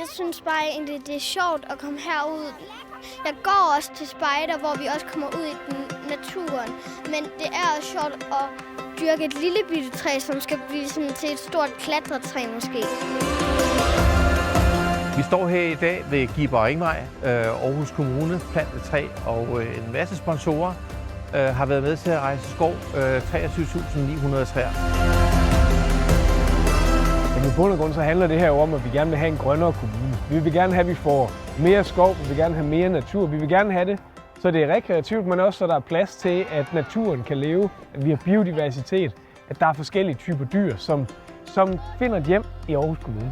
Jeg synes bare egentlig, det er sjovt at komme herud. Jeg går også til spejder, hvor vi også kommer ud i naturen. Men det er også sjovt at dyrke et lille bitte træ, som skal blive sådan til et stort klatretræ måske. Vi står her i dag ved Giber Ringvej, Aarhus Kommune, Plantetræ og en masse sponsorer har været med til at rejse skov, 23.900 træer. Men i bund og grund så handler det her om, at vi gerne vil have en grønnere kommune. Vi vil gerne have, at vi får mere skov, vi vil gerne have mere natur. Vi vil gerne have det, så det er rekreativt, men også så der er plads til, at naturen kan leve, at vi har biodiversitet, at der er forskellige typer dyr, som finder et hjem i Aarhus Kommune.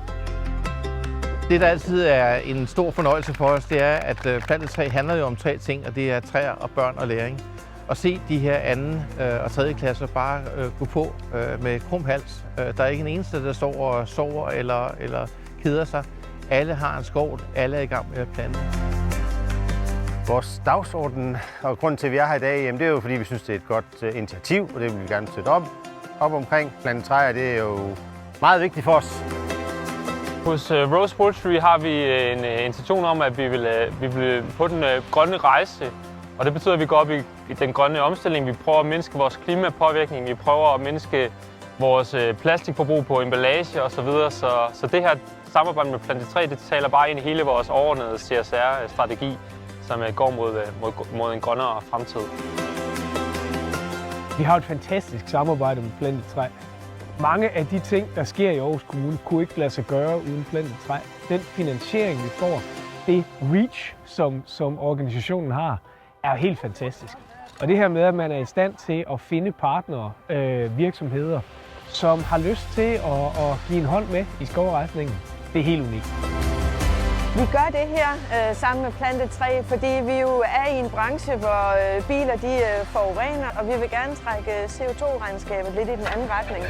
Det, der altid er en stor fornøjelse for os, det er, at Plantetræ handler jo om 3 ting, og det er træer og børn og læring. At se de her 2. og 3. klasser bare gå på med krum hals. Der er ikke en eneste, der står og sover eller keder sig. Alle har en skov, alle er i gang med at plante. Vores dagsorden og grunden til, at vi er her i dag, det er jo fordi, vi synes, det er et godt initiativ, og det vil vi gerne støtte op omkring. Plante træer, det er jo meget vigtigt for os. Hos Rose Poultry har vi en intention om, at vi vil på den grønne rejse. Og det betyder, at vi går op i den grønne omstilling. Vi prøver at mindske vores klimapåvirkning. Vi prøver at mindske vores plastikforbrug på emballage osv. Så det her samarbejde med Plantetræ, det taler bare ind i hele vores overordnede CSR-strategi, som går mod en grønnere fremtid. Vi har et fantastisk samarbejde med Plantetræ. Mange af de ting, der sker i Aarhus Kommune, kunne ikke lade sig gøre uden Plantetræ. Den finansiering, vi får, det reach, som organisationen har, er helt fantastisk. Og det her med, at man er i stand til at finde partnere, virksomheder, som har lyst til at give en hånd med i skovrejsningen, det er helt unikt. Vi gør det her sammen med Plantetræ, fordi vi jo er i en branche, hvor biler de forurener, og vi vil gerne trække CO2-regnskabet lidt i den anden retning.